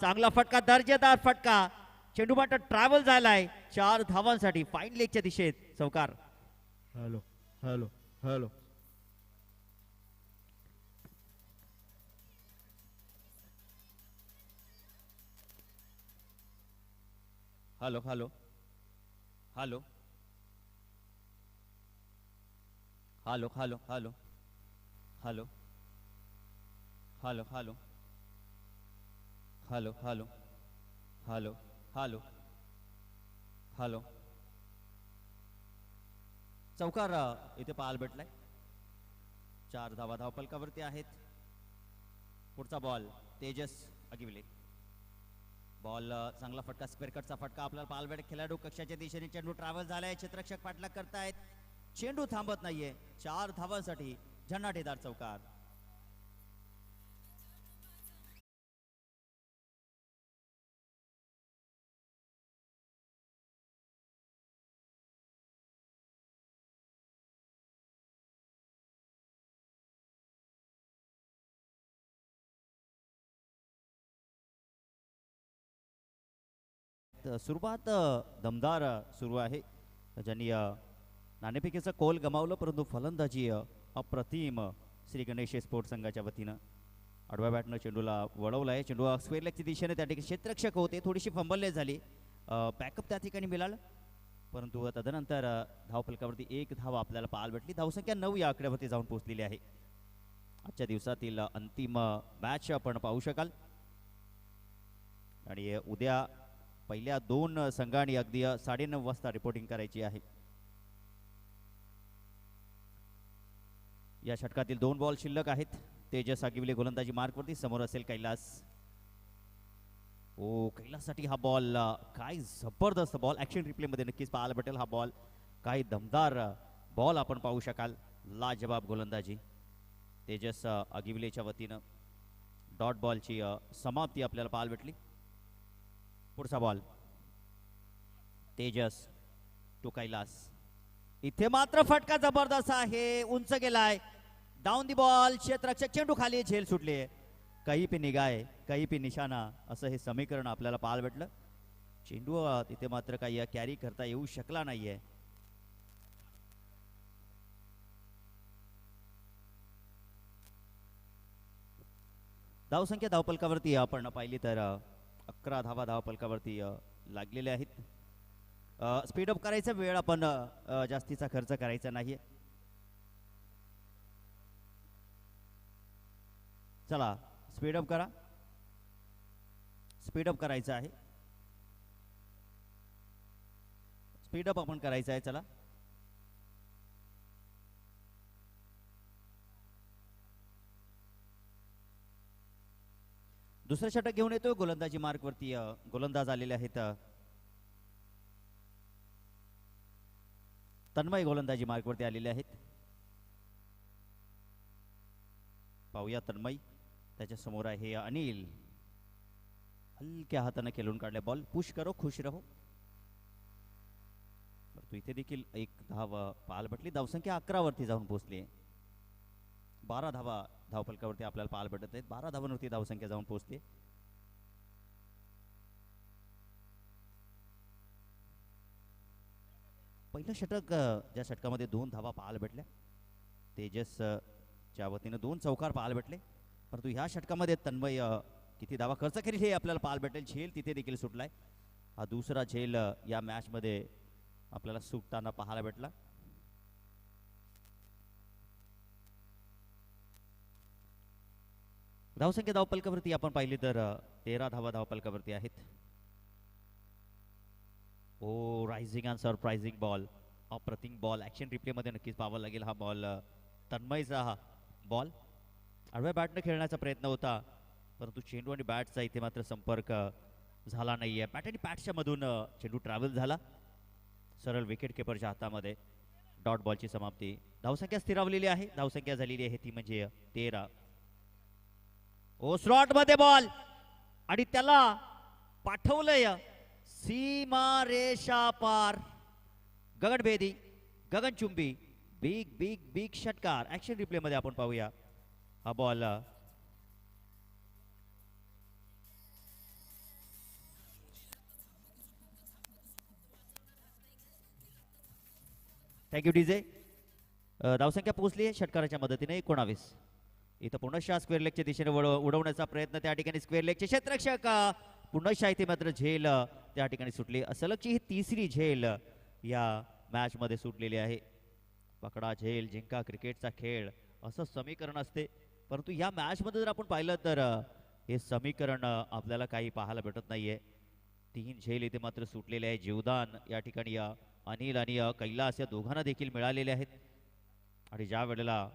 चांगला फटका, दर्जेदार फटका. चेंडू मात्र ट्रॅव्हल झालाय 4 धावांसाठी फाईन लेगच्या दिशेत. चौकार. Hello hello hello hello hello hello hello hello hello hello hello hello hello hello hello hello hello. चौकार इथे पाहायला भेटलाय. 4 धावा धावपलकावरती आहेत. पुढचा बॉल तेजस अगिवले. बॉल चांगला फटका, स्क्वेअर कटचा फटका आपल्याला पाहायला भेटेल. खेळाडू कक्षाच्या दिशेने चेंडू ट्रॅव्हल झालाय. क्षेत्ररक्षक पाठलाग करतायत. चेंडू थांबत नाहीये. 4 धावांसाठी झन्नाटेदार चौकार. सुरुवात दमदार सुरू आहे. ज्यांनी नाणेफेकीचं कोल गमावलं, परंतु फलंदाजी अप्रतिम श्री गणेश स्पोर्ट्स संघाच्या वतीनं. आडव्या बॅटनं चेंडूला वळवलं आहे. चेंडू स्क्वेअर लेगच्या दिशेने त्या ठिकाणी क्षेत्ररक्षक होते, थोडीशी फंबलनेस झाली. बॅकअप त्या ठिकाणी मिळालं, परंतु तदनंतर धावफलकावरती 1 धाव आपल्याला पाहायला भेटली. धावसंख्या 9 या आकड्यावरती जाऊन पोहोचलेली आहे. आजच्या दिवसातील अंतिम मॅच आपण पाहू शकाल. आणि उद्या पहिल्या 2 संघांनी अगदी 9:30 वाजता रिपोर्टिंग करायची आहे. या षटकातील 2 बॉल शिल्लक आहेत. तेजस आगिवले गोलंदाजी मार्कवरती, समोर असेल कैलास. ओ कैलाससाठी हा बॉल काय जबरदस्त बॉल. ऍक्शन रिप्ले मध्ये नक्कीच पाहायला भेटेल. हा बॉल काही दमदार बॉल आपण पाहू शकाल. लाजवाब गोलंदाजी तेजस आगिवलेच्या वतीनं. डॉट बॉलची समाप्ती आपल्याला पाहायला भेटली. पुढचा बॉल तेजस टू कैलास. इथे मात्र फटका जबरदस्त आहे, उंच गेलाय. Down the ball. क्षेत्ररक्षक चेंडू खाली, झेल सुटली. काही पे निगाय काही पे निशाणा असं हे समीकरण आपल्याला पाहायला भेटलं. चेंडू तिथे मात्र काही कॅरी करता येऊ शकला नाहीये. धावसंख्या धावपलकावरती आपण पाहिली तर 11 धावा धावपलकावरती लागलेले आहेत. स्पीडअप करायचा वेळ आपण जास्तीचा खर्च करायचा नाहीये. चला स्पीडअप करा. स्पीडअप करायचं आहे. स्पीडअप आपण करायचं आहे. चला दुसरा षटक घेऊन येतोय. गोलंदाजी मार्कवरती गोलंदाज आलेले आहेत. तन्मय गोलंदाजी मार्कवरती आलेले आहेत. पाहूया तन्मय. त्याच्या समोर आहे अनिल. हलक्या हाताने खेळून काढले बॉल. पुश करो खुश रहो. परंतु इथे देखील 1 धाव पाहायला भेटली. धावसंख्या 11 वरती जाऊन पोहोचली. 12 धावा धावफलकावरती आपल्याला पाहायला भेटत आहेत. 12 धावांवरती धावसंख्या जाऊन पोहोचली. पहिलं षटक, ज्या षटकामध्ये 2 धावा पाहायला भेटल्या, तेजस च्या वतीनं 2 चौकार पाहायला भेटले. परंतु ह्या षटकामध्ये तन्मय किती धावा खर्च करेल हे आपल्याला पाहायला भेटेल. झेल तिथे देखील सुटलाय. हा दुसरा झेल या मॅच मध्ये आपल्याला सुटताना पाहायला भेटला. धावसंख्या धावपलकावरती आपण पाहिली तर 13 धावा धावपलकावरती आहेत. ओ रायझिंग अँड सरप्राइझिंग बॉल. अप्रतिम बॉल. ऍक्शन रिप्ले मध्ये नक्कीच पाहावा लागेल. हा बॉल तन्मयचा हा बॉल. आडव्या बॅटने खेळण्याचा प्रयत्न होता, परंतु चेंडू आणि बॅटचा इथे मात्र संपर्क झाला नाहीये. बॅट आणि पॅटच्या मधून चेंडू ट्रॅव्हल झाला सरळ विकेट किपरच्या हातामध्ये. डॉट बॉलची समाप्ती. धावसंख्या स्थिरावलेली आहे. धावसंख्या झालेली आहे ती म्हणजे 13. ओ स्लॉट मध्ये बॉल आणि त्याला पाठवलंय सीमा रेषा पार. गगनभेदी, गगनचुंबी, बिग बिग बिग षटकार. ऍक्शन रिप्ले मध्ये आपण पाहूया. हा बॉल थँक्यू डीजे. धावसंख्या पोहोचली आहे षटकाराच्या मदतीने 19. इथं पुनश्च स्क्वेअर लेगच्या दिशेने उडवण्याचा प्रयत्न त्या ठिकाणी स्क्वेअर लेगचे क्षेत्ररक्षक पुनश्च इथे मात्र झेल त्या ठिकाणी सुटली. सलगची ही तिसरी झेल या मॅच मध्ये सुटलेली आहे. पकडा झेल जिंका क्रिकेटचा खेळ असं समीकरण असते, परंतु या मॅच मध्ये जर आपण पाहिलं तर हे समीकरण आपल्याला काही पाहायला भेटत नाहीये. 3 झेल इथे मात्र सुटलेले आहे. जीवदान या ठिकाणी अनिल आणि कैलास या दोघांना देखील मिळालेले आहेत. आणि ज्या वेळेला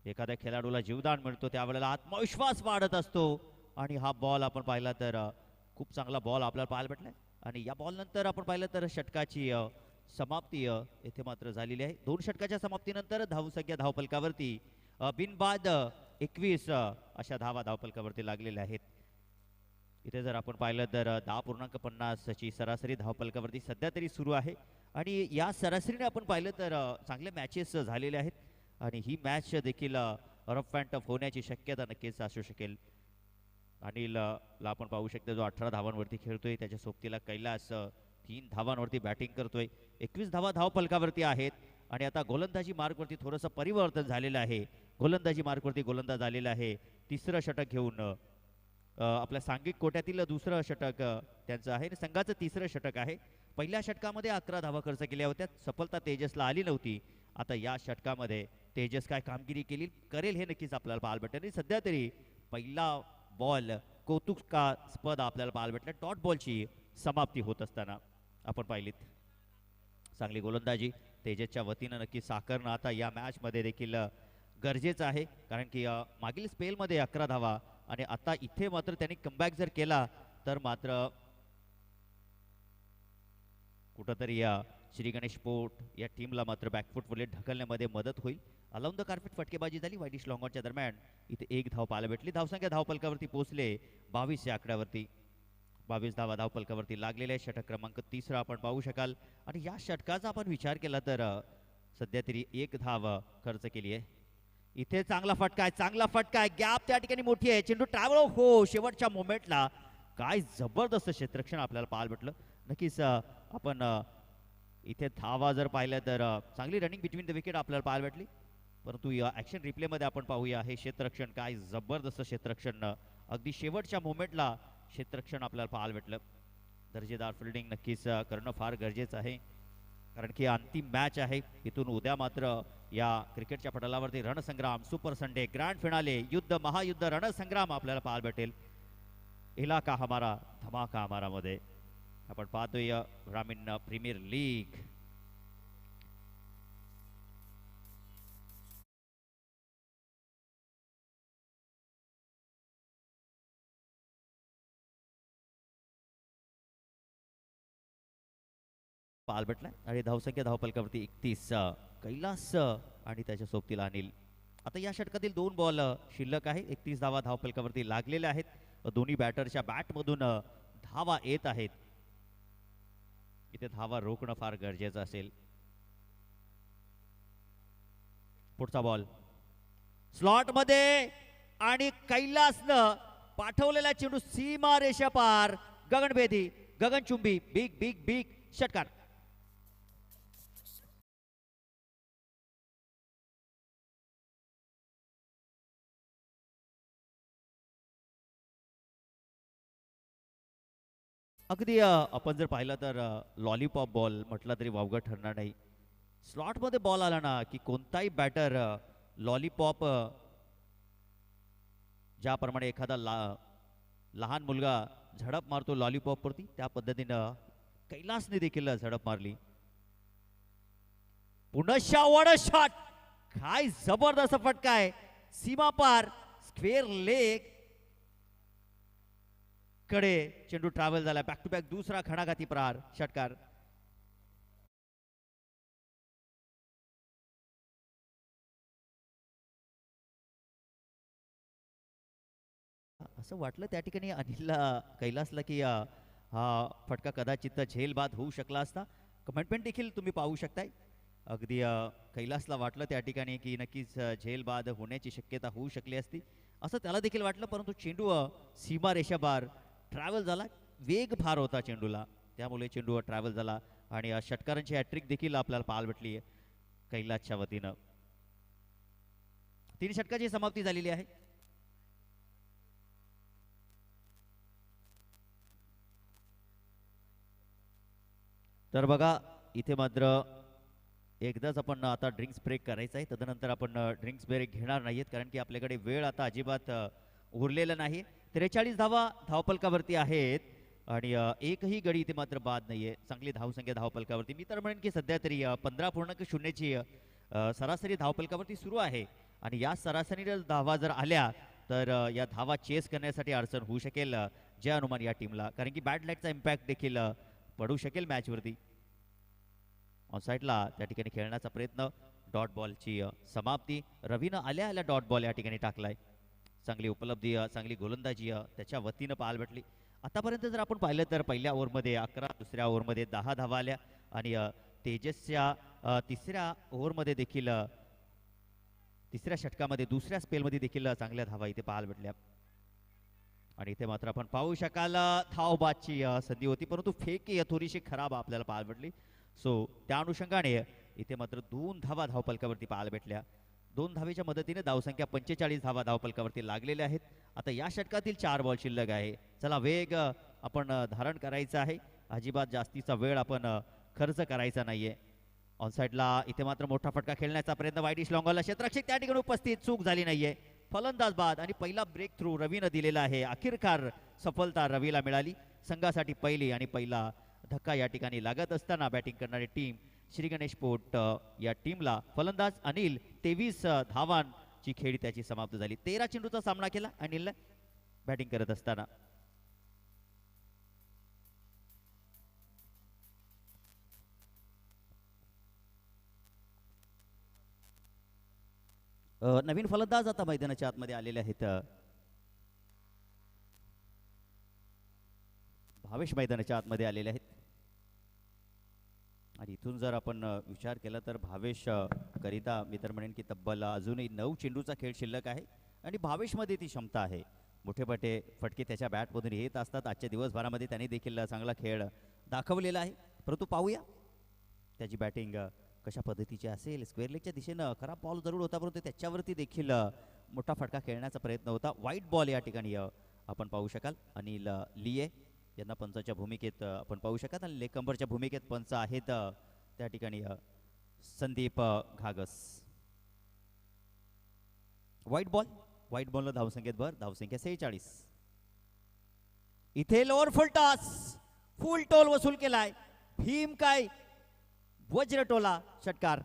एखाद्या खेळाडूला जीवदान मिळतो त्यावेळेला आत्मविश्वास वाढत असतो. आणि हा बॉल आपण पाहिला तर खूप चांगला बॉल आपल्याला पाहायला भेटलाय. आणि या बॉल नंतर आपण पाहिलं तर षटकाची समाप्ती येथे मात्र झालेली आहे. 2 षटकाच्या समाप्तीनंतर धावसंख्या धावफलकावरती बिनबाद 21 अशा धावा धावफलकावरती लागलेल्या आहेत. इथे जर आपण पाहिलं तर 10.50 ची सरासरी धावफलकावरती सध्या तरी सुरू आहे. आणि या सरासरीने आपण पाहिलं तर चांगले मॅचेस झालेले आहेत. आणि ही मॅच देखील रफ अँड टफ होण्याची शक्यता नक्कीच असू शकेल. अनिलला आपण पाहू शकतो जो 18 धावांवरती खेळतोय. त्याच्या सोबतीला कैलास 3 धावांवरती बॅटिंग करतोय. 21 धावा धावफलकावरती आहेत. आणि आता गोलंदाजी मार्कवरती थोडंसं परिवर्तन झालेलं आहे. गोलंदाजी मार्कवरती गोलंदाज आलेला आहे. तिसरं षटक घेऊन आपल्या सांघिक कोट्यातील दुसरं षटक त्यांचं आहे. संघाचं तिसरं षटक आहे. पहिल्या षटकामध्ये 11 धावा खर्च केल्या होत्या. सफलता तेजसला आली नव्हती. आता या षटकामध्ये तेजस काय कामगिरी करेल हे नक्कीच आपल्याला पाहायला भेटेल. आणि सध्या तरी पहिला बॉल कौतुकास्पद आपल्याला पाहायला भेटला. डॉट बॉलची समाप्ती होत असताना आपण पाहिलीत. चांगली गोलंदाजी तेजसच्या वतीनं नक्की साकारणं आता या मॅच मध्ये देखील गरजेचं आहे. कारण की मागील स्पेलमध्ये 11 धावा आणि आता इथे मात्र त्यांनी कमबॅक जर केला तर मात्र कुठंतरी या श्री गणेश पोर्ट या टीमला मात्र बॅकफूट वरले ढकलण्यामध्ये मदत होईल. अलाउन द कार्पेट फटकेबाजी झाली. वाईडिश लॉंगॉनच्या दरम्यान इथे 1 धाव पाहायला भेटली. धावसंख्या धावफलकावरती पोहोचले 22 या आकड्यावरती. 22 धावा धावफलकावरती लागलेले आहे. षटक क्रमांक 3 आपण पाहू शकाल. आणि या षटकाचा आपण विचार केला तर सध्या तरी 1 धाव खर्च केली आहे. इथे चांगला फटका आहे. चांगला फटका आहे. गॅप त्या ठिकाणी मोठी आहे. चेंडू ट्रॅव्हल हो शेवटच्या मोमेंटला काय जबरदस्त क्षेत्ररक्षण आपल्याला पाहायला भेटलं. नक्कीच आपण इथे धावा जर पाहिल्या तर चांगली रनिंग बिटवीन द विकेट आपल्याला पाहायला भेटली. परंतु या ॲक्शन रिप्लेमध्ये आपण पाहूया हे क्षेत्ररक्षण काय जबरदस्त क्षेत्ररक्षण. अगदी शेवटच्या मोमेंटला क्षेत्ररक्षण आपल्याला पाहायला भेटलं. दर्जेदार फिल्डिंग नक्कीच करणं फार गरजेचं आहे. कारण की अंतिम मॅच आहे. इथून उद्या मात्र या क्रिकेटच्या पटलावरती रणसंग्राम सुपर संडे ग्रँड फिनाले युद्ध महायुद्ध रणसंग्राम आपल्याला पाहायला भेटेल. इलाका हमारा धमाका हमारा मध्ये आपण पाहतोय ग्रामीण प्रीमियर लीग. पाहायला भेटलाय. आणि धावसंख्या धावफलकावरती 31 कैलास आणि त्याच्या सोबतीला अनिल. आता या षटकातील 2 बॉल शिल्लक आहे. 31 धावा धावफलकावरती लागलेल्या आहेत. दोन्ही बॅटरच्या बॅटमधून धावा येत आहेत. इथे धावा रोखणं फार गरजेचं असेल. पुढचा बॉल स्लॉट मध्ये आणि कैलासनं पाठवलेला चेंडू सीमा रेषा पार गगनभेदी गगनचुंबी बिग बिग बिग षटकार. अगदी आपण जर पाहिलं तर लॉलीपॉप बॉल म्हटला तरी वावगं ठरणार नाही. स्लॉटमध्ये बॉल आला ना की कोणताही बॅटर लॉलीपॉप ज्याप्रमाणे एखादा लहान मुलगा झडप मारतो लॉलीपॉपवरती त्या पद्धतीनं कैलासने देखील झडप मारली. पुनश्च वड शॉट काय जबरदस्त फटका आहे. सीमा पार स्क्वेअर लेग कडे चेंडू ट्रॅव्हल झाला. बॅक टू बॅक दुसरा खणाघाती प्रहार षटकार. असं वाटलं त्या ठिकाणी अनिलला कैलासला की हा फटका कदाचित झेल बाद होऊ शकला असता. कमेंटमेंट देखील तुम्ही पाहू शकताय. अगदी कैलासला वाटलं त्या ठिकाणी की नक्कीच झेल बाद होण्याची शक्यता होऊ शकली असती असं त्याला देखील वाटलं. परंतु चेंडू सीमा रेषाबार ट्रॅव्हल झाला. वेग फार होता चेंडूला त्यामुळे चेंडू ट्रॅव्हल झाला. आणि षटकारांची हॅट्रिक देखील आपल्याला पाहायला भेटली. कैलासच्या वतीनं 3 षटकाची समाप्ती झालेली आहे. तर बघा इथे मात्र एकदाच आपण आता ड्रिंक्स ब्रेक करायचा आहे. तदनंतर आपण ड्रिंक्स ब्रेक घेणार नाहीत कारण की आपल्याकडे वेळ आता अजिबात उरलेला नाही. 43 धावा धावपलकावरती आहेत आणि एकही गडी इथे मात्र बाद नाहीये. चांगली धावसंख्या धावपलकावरती. मी तर म्हणेन की सध्या तरी 15.0 ची सरासरी धावपलकावरती सुरू आहे आणि या सरासरी धावा जर आल्या तर या धावा चेस करण्यासाठी अडचण होऊ शकेल जय हनुमान या टीमला, कारण की बॅड लाईटचा इम्पॅक्ट देखील पडू शकेल मॅचवरती. ऑनसाईडला त्या ठिकाणी खेळण्याचा प्रयत्न, डॉट बॉलची समाप्ती. रवीनं आल्या आल्या डॉट बॉल या ठिकाणी टाकलाय. चांगली उपलब्धी, चांगली गोलंदाजी त्याच्या वतीनं पाहायला भेटली. आतापर्यंत जर आपण पाहिलं तर पहिल्या ओव्हरमध्ये 11, दुसऱ्या ओव्हरमध्ये 10 धावा आल्या आणि तेजसच्या तिसऱ्या ओव्हरमध्ये देखील तिसऱ्या षटकामध्ये दुसऱ्या स्पेलमध्ये देखील चांगल्या धावा इथे पाहायला भेटल्या. आणि इथे मात्र आपण पाहू शकाल धावबादची संधी होती परंतु फेक थोडीशी खराब आपल्याला पाहायला भेटली. सो त्या अनुषंगाने इथे मात्र 2 धावा धावपलकावरती पाहायला भेटल्या. 2 धावेच्या मदतीने धावसंख्या 45 धावा धावपलकावरती लागलेल्या आहेत. आता या षटकातील 4 बॉल शिल्लक आहे. चला वेग आपण धारण करायचा आहे. अजिबात जास्तीचा वेळ आपण खर्च करायचा नाहीये. ऑनसाईडला इथे मात्र मोठा फटका खेळण्याचा प्रयत्न, वाईडिश लॉंगॉलला क्षेत्ररक्षक त्या ठिकाणी उपस्थित, चूक झाली नाहीये. फलंदाज बाद आणि पहिला ब्रेक थ्रू रवीनं दिलेला आहे. अखेरकार सफलता रवीला मिळाली. संघासाठी पहिली आणि पहिला धक्का या ठिकाणी लागत असताना बॅटिंग करणारी टीम श्री गणेश पोट या टीमला फलंदाज अनिल 23 धावांची खेळी त्याची समाप्त झाली. 13 चेंडूचा सामना केला अनिल बॅटिंग करत असताना. नवीन फलंदाज आता मैदानाच्या आतमध्ये आलेले आहेत. भावेश मैदानाच्या आतमध्ये आलेले आहेत आणि इथून जर आपण विचार केला तर भावेश करिता मी तर म्हणेन की तब्बल अजूनही 9 चेंडूचा खेळ शिल्लक आहे आणि भावेशमध्ये ती क्षमता आहे. मोठे मोठे फटके त्याच्या बॅटमधून येत असतात. आजच्या दिवसभरामध्ये त्याने देखील चांगला खेळ दाखवलेला आहे. परंतु पाहूया त्याची बॅटिंग कशा पद्धतीची असेल. स्क्वेअर लेगच्या दिशेनं खराब बॉल जरूर होता परंतु त्याच्यावरती देखील मोठा फटका खेळण्याचा प्रयत्न होता. वाईट बॉल या ठिकाणी आपण पाहू शकाल. अनिल लिये यांना पंचाच्या भूमिकेत आपण पाहू शकाल आणि लेकंबरच्या भूमिकेत पंच आहेत त्या ठिकाणी संदीप घागस. वाईट बॉलला धावसंख्येत भर, धावसंख्या 46. इथे लोअर फुल टॉस, फुल टोल वसूल केलाय. भीम काय वज्रटोला षटकार.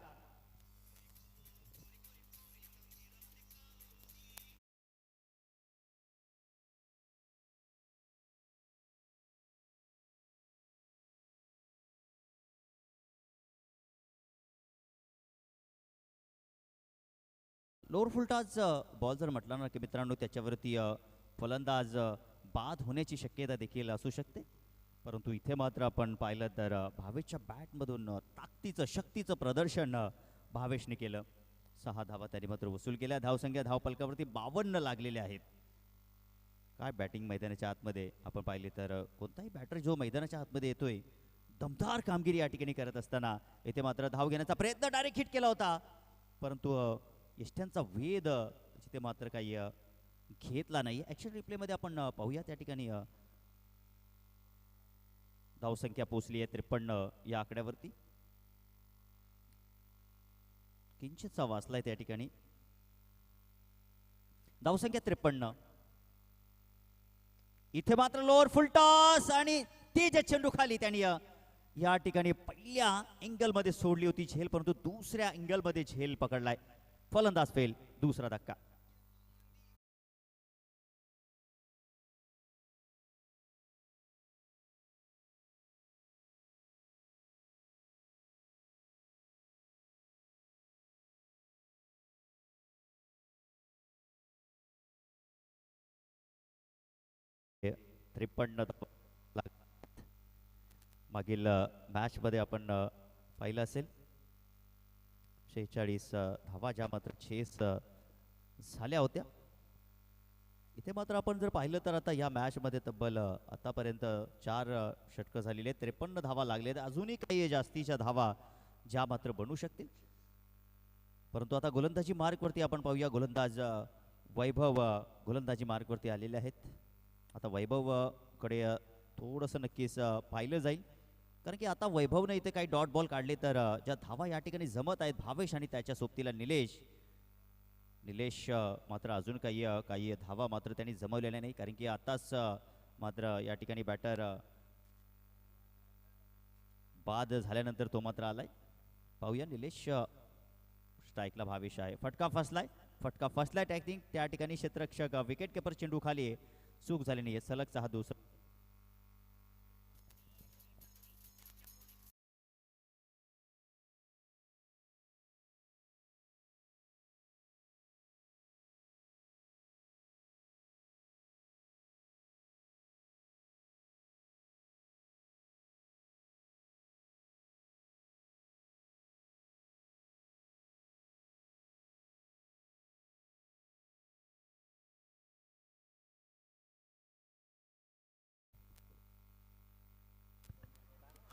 लोअर फुलटॉस बॉल जर म्हटला ना की मित्रांनो त्याच्यावरती फलंदाज बाद होण्याची शक्यता देखील असू शकते. परंतु इथे मात्र आपण पाहिलं तर भावेशच्या बॅटमधून ताकदीचं शक्तीचं प्रदर्शन भावेशने केलं. 6 धावा त्याने मात्र वसूल केल्या. धावसंख्या धावपलकावरती 52 लागलेल्या आहेत. काय बॅटिंग मैदानाच्या आतमध्ये आपण पाहिले तर कोणताही बॅटर जो मैदानाच्या आतमध्ये येतोय दमदार कामगिरी या ठिकाणी करत असताना इथे मात्र धाव घेण्याचा प्रयत्न डायरेक्ट हिट केला होता परंतु यष्ट्यांचा वेध जिथे मात्र काही घेतला नाही. ॲक्शन रिप्लेमध्ये आपण पाहूया त्या ठिकाणी धावसंख्या पोहोचली आहे 53 या आकड्यावरती. किंचितचा वाचलाय त्या ठिकाणी. धावसंख्या 53. इथे मात्र लोअर फुल टॉस आणि तेज चेंडू खाली त्यांनी या ठिकाणी पहिल्या अँगल मध्ये सोडली होती झेल परंतु दुसऱ्या अँगल मध्ये झेल पकडलाय. फलंदाज फेल, दुसरा धक्का. मागील मॅच मध्ये आपण पाहिलं असेल 46 धावा ज्या मात्र चेस झाल्या होत्या. इथे मात्र आपण जर पाहिलं तर आता या मॅच मध्ये तब्बल आतापर्यंत 4 षटकं झालेली आहेत. 53 धावा लागल्या. अजूनही काही जास्तीच्या धावा ज्या मात्र बनू शकतील. परंतु आता गोलंदाजी मार्कवरती आपण पाहूया. गोलंदाज वैभव गोलंदाजी मार्कवरती आलेले आहेत. आता वैभव कडे थोडंसं नक्कीच पाहिलं जाईल, कारण की आता वैभवने इथे काही डॉट बॉल काढले तर ज्या धावा या ठिकाणी जमत आहेत भावेश आणि त्याच्या सोबतीला निलेश. मात्र अजून काही धावा मात्र त्यांनी जमवलेल्या नाही, कारण की आताच मात्र या ठिकाणी बॅटर बाद झाल्यानंतर तो मात्र आलाय. पाहूया निलेश. स्ट्राईकला भावेश आहे. फटका फसलाय टॅकिंग त्या ठिकाणी क्षेत्ररक्षक विकेट किपर चेंडू खाली आहे. चूक झाली नाही. सलगचा हा दुसरा.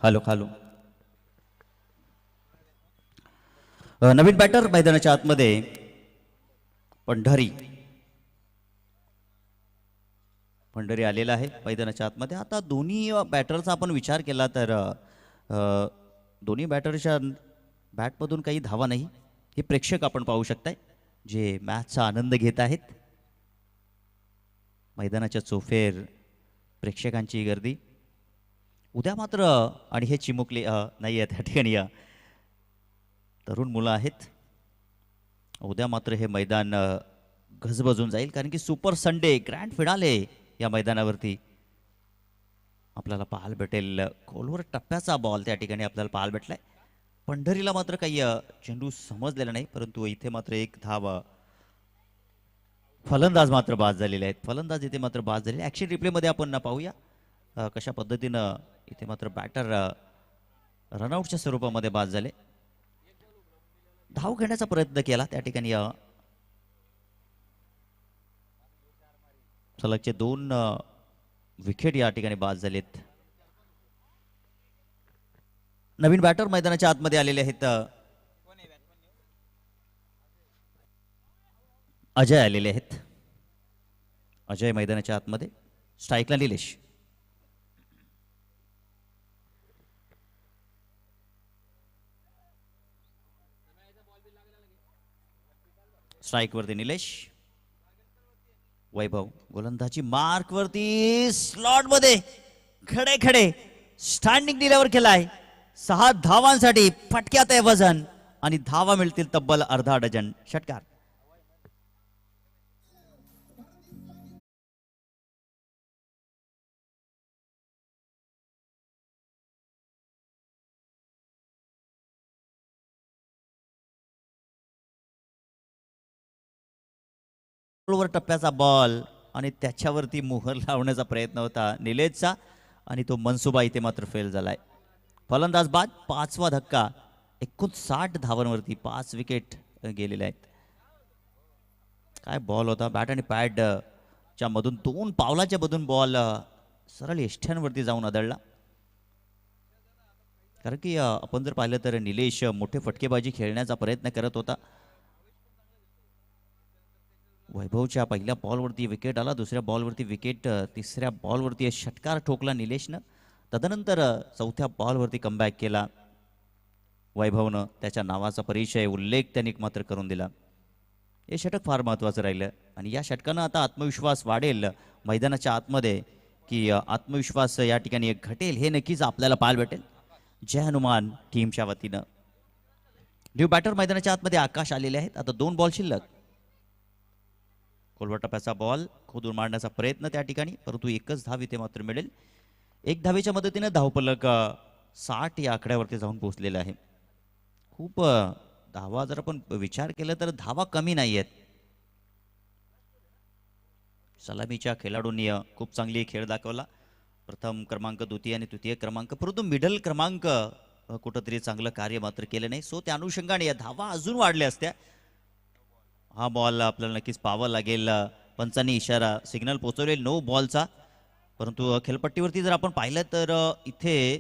Hello hello. नवीन बॅटर मैदानाच्या आतमध्ये पंढरी आलेला आहे मैदानाच्या आतमध्ये. आता दोन्ही बॅटरचा आपण विचार केला तर दोन्ही बॅटरच्या बॅटमधून काही धावा नाही. हे प्रेक्षक आपण पाहू शकताय जे मॅचचा आनंद घेत आहेत. मैदानाच्या चोफेर प्रेक्षकांची गर्दी. उद्या मात्र आणि हे चिमुकले नाही आहे त्या ठिकाणी तरुण मुलं आहेत. उद्या मात्र हे मैदान गजबजून जाईल, कारण की सुपर संडे ग्रँड फिनाले या मैदानावरती आपल्याला पाहायला भेटेल. खोलवर टप्प्याचा बॉल त्या ठिकाणी आपल्याला पाहायला भेटलाय. पंढरीला मात्र काही चेंडू समजलेला नाही, परंतु इथे मात्र एक धाव. फलंदाज मात्र बाद झालेले आहेत. फलंदाज इथे मात्र बाद झालेले. ॲक्शन रिप्लेमध्ये आपण पाहूया कशा पद्धतीनं इथे मात्र बॅटर रनआउटच्या स्वरूपामध्ये बाद झाले. धाव घेण्याचा प्रयत्न केला त्या ठिकाणी. सलगचे 2 विकेट या ठिकाणी बाद झालेत. नवीन बॅटर मैदानाच्या आतमध्ये आलेले आहेत. अजय आलेले आहेत. अजय मैदानाच्या आतमध्ये. स्ट्राईकला निलेश. स्ट्राईकवरती निलेश. वैभव गोलंदाजी मार्कवरती स्लॉटमध्ये खडे स्टँडिंग डिलेवर केलाय. 6 धावांसाठी फटक्यात आहे वजन आणि धावा मिळतील तब्बल अर्धा डझन. षटकार. वर टप्प्याचा बॉल आणि त्याच्यावरती मोहर लावण्याचा प्रयत्न होता निलेशचा आणि तो मनसुबा इथे मात्र फेल झालाय. फलंदाज बाद. 5वा धक्का. 59 धावांवरती 5 विकेट गेलेले आहेत. काय बॉल होता. बॅट आणि पॅड च्या मधून 2 पावलाच्या मधून बॉल सरळ यष्ट्यांवरती जाऊन आदळला. कारण की आपण जर पाहिलं तर निलेश मोठे फटकेबाजी खेळण्याचा प्रयत्न करत होता. वैभवच्या पहिल्या बॉलवरती विकेट आला. दुसऱ्या बॉलवरती विकेट. तिसऱ्या बॉलवरती षटकार ठोकला निलेशनं. तदनंतर 4थ्या बॉलवरती कमबॅक केला वैभवनं. त्याच्या नावाचा परिचय उल्लेख त्यांनी मात्र करून दिला. हे षटक फार महत्त्वाचं राहिलं आणि या षटकानं आता आत्मविश्वास वाढेल मैदानाच्या आतमध्ये, की आत्मविश्वास या ठिकाणी एक घटेल हे नक्कीच आपल्याला पाहायला भेटेल. जय हनुमान टीमच्या वतीनं. न्यू बॅटर मैदानाच्या आतमध्ये आकाश आलेले आहेत. आता 2 बॉल शिल्लक. खोलवर टप्प्याचा बॉल खोदून मारण्याचा प्रयत्न त्या ठिकाणी, परंतु एकच धाव इथे मात्र मिळेल. 1 धावेच्या मदतीने धावफलक 60 या आकड्यावरती जाऊन पोहोचलेला आहे. खूप धावा जर आपण विचार केला तर धावा कमी नाही आहेत. सलामीच्या खेळाडूंनी खूप चांगली खेळ दाखवला. प्रथम क्रमांक, द्वितीय आणि तृतीय क्रमांक, परंतु मिडल क्रमांक कुठंतरी चांगलं कार्य मात्र केलं नाही. सो त्या अनुषंगाने या धावा अजून वाढल्या असत्या. हा बॉल आपल्याला नक्कीच पाहावा लागेल. पंचांनी इशारा सिग्नल पोहोचवले 9 बॉलचा, परंतु खेळपट्टीवरती जर आपण पाहिलं तर इथे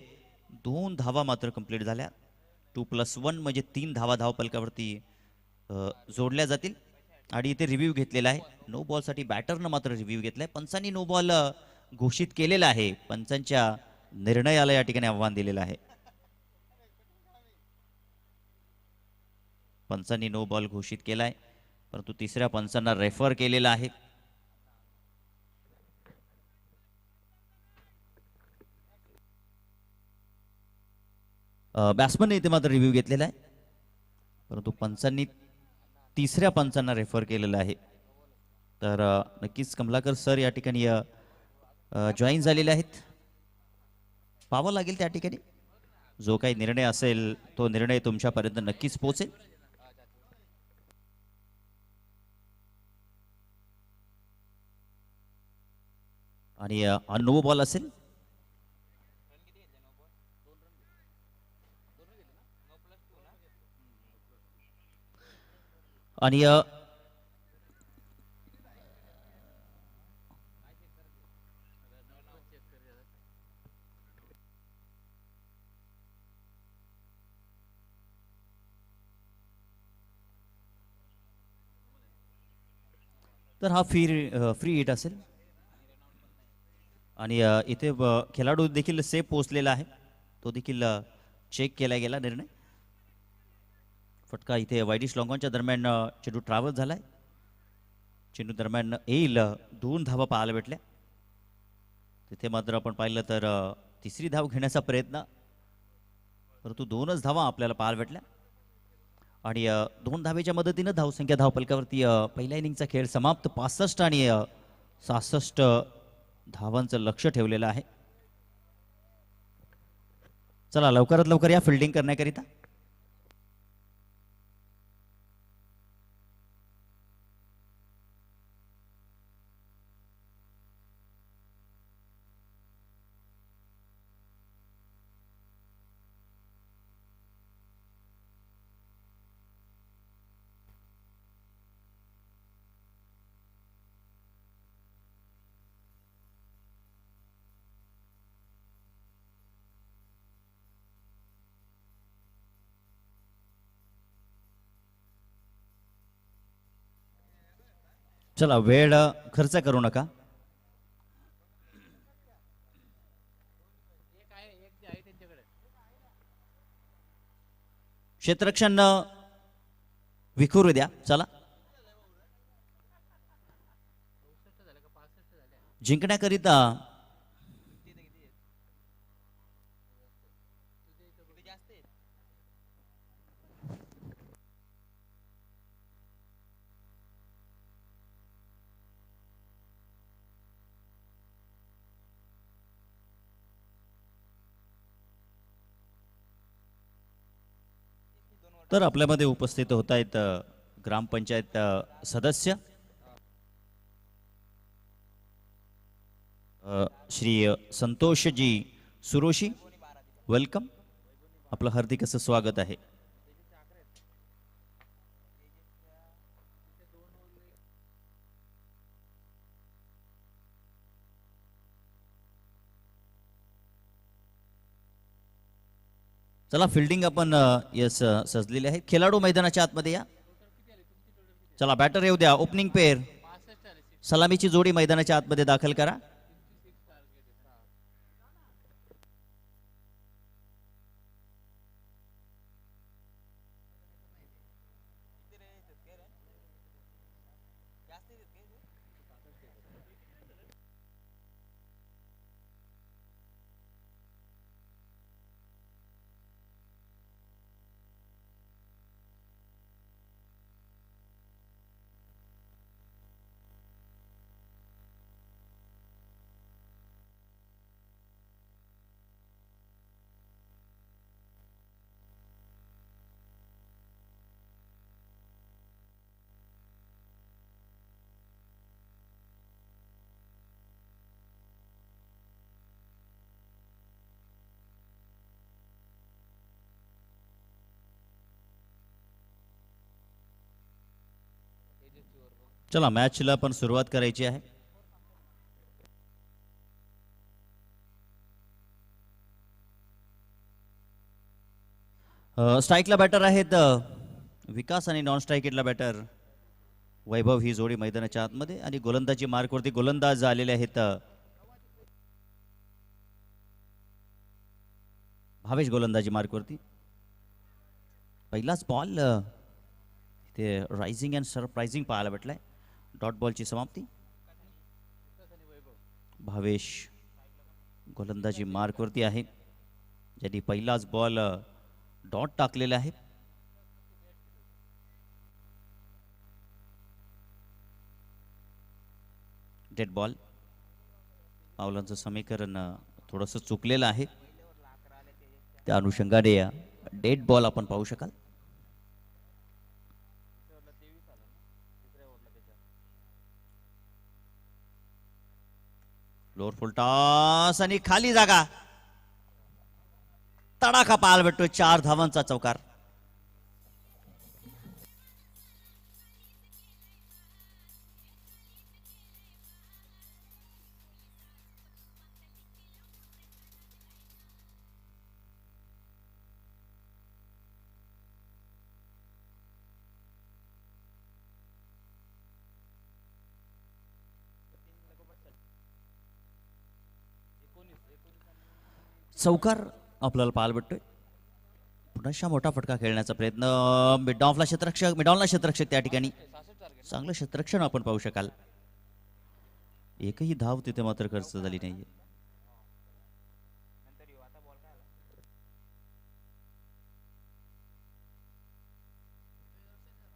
2 धावा मात्र कंप्लीट झाल्या. 2+1 म्हणजे 3 धावा धावपलकावरती जोडल्या जातील आणि इथे रिव्ह्यू घेतलेला आहे. नो बॉलसाठी बॅटरनं मात्र रिव्ह्यू घेतलाय. पंचांनी नो बॉल घोषित केलेला आहे. पंचांच्या निर्णयाला या ठिकाणी आव्हान दिलेलं आहे. पंचांनी नो बॉल घोषित केलाय, परंतु तिसऱ्या पंचांना रेफर केलेला आहे. बॅट्समनने इथे मात्र रिव्ह्यू घेतलेला आहे, परंतु पंचांनी तिसऱ्या पंचांना रेफर केलेलं आहे. तर नक्कीच कमलाकर सर या ठिकाणी जॉईन झालेले आहेत. पाहावं लागेल त्या ठिकाणी जो काही निर्णय असेल तो निर्णय तुमच्यापर्यंत नक्कीच पोहोचेल. आणि नो बॉल असेल. आणि तर हा फ्री हिट असेल. आणि इथे खेळाडू देखील सेफ पोहोचलेला आहे, तो देखील चेक केला गेला निर्णय. फटका इथे वाईडिश लॉंगॉनच्या दरम्यान चेंडू ट्रॅव्हल झालाय. चेंडू दरम्यान येईल 2 धावा पाहायला भेटल्या. तिथे मात्र आपण पाहिलं तर तिसरी धाव घेण्याचा प्रयत्न, परंतु 2च धावा आपल्याला पाहायला भेटल्या. आणि 2 धावेच्या मदतीनं धावसंख्या धावफलकावरती पहिल्या इनिंगचा खेळ समाप्त. 65 आणि 66 धावांचं लक्ष ठेवलेलं आहे. चला लवकरात लवकर या फिल्डिंग करण्याकरिता. चला वेळ खर्च करू नका. क्षेत्ररक्षण विखुरू द्या. चला जिंकण्याकरिता तर आपल्यामध्ये उपस्थित होत आहेत ग्रामपंचायत सदस्य श्री संतोषजी सुरोशी. वेलकम, आपलं हार्दिक असं स्वागत आहे. चला फिल्डिंग आपण यस सजलेले आहेत. खेळाडू मैदानाच्या आतमध्ये या. चला बॅटर येऊ द्या. ओपनिंग पेअर सलामीची जोडी मैदानाच्या आतमध्ये दाखल करा. चला मॅचला पण सुरुवात करायची आहे. स्ट्राईकला बॅटर आहेत विकास आणि नॉन स्ट्राईक इटला बॅटर वैभव ही जोडी मैदानाच्या आतमध्ये आणि गोलंदाजी मार्कवरती गोलंदाज आलेले आहेत भावेश गोलंदाजी मार्कवरती. पहिलाच बॉल ते रायझिंग अँड सरप्रायझिंग पाहायला भेटलाय. डॉट बॉलची समाप्ती. भावेश गोलंदाजी मार्कवरती आहे, ज्यांनी पहिलाच बॉल डॉट टाकलेला आहे. Dead ball. पावलांचं समीकरण थोडंसं चुकलेलं आहे, त्या अनुषंगाने डेड बॉल आपण पाहू शकाल. लोअर फुल टॉस आणि खाली जागा. तडाखा पाहायला भेटतोय. 4 धावांचा चौकार. चौकार आपल्याला पाहायला भेटतोय. पुन्हा मोठा फटका खेळण्याचा प्रयत्न. मिडऑफला क्षेत्ररक्षक, मिडऑनला क्षेत्ररक्षक त्या ठिकाणी. चांगलं क्षेत्ररक्षण आपण पाहू शकाल. एकही धाव तिथे मात्र खर्च झाली नाहीये.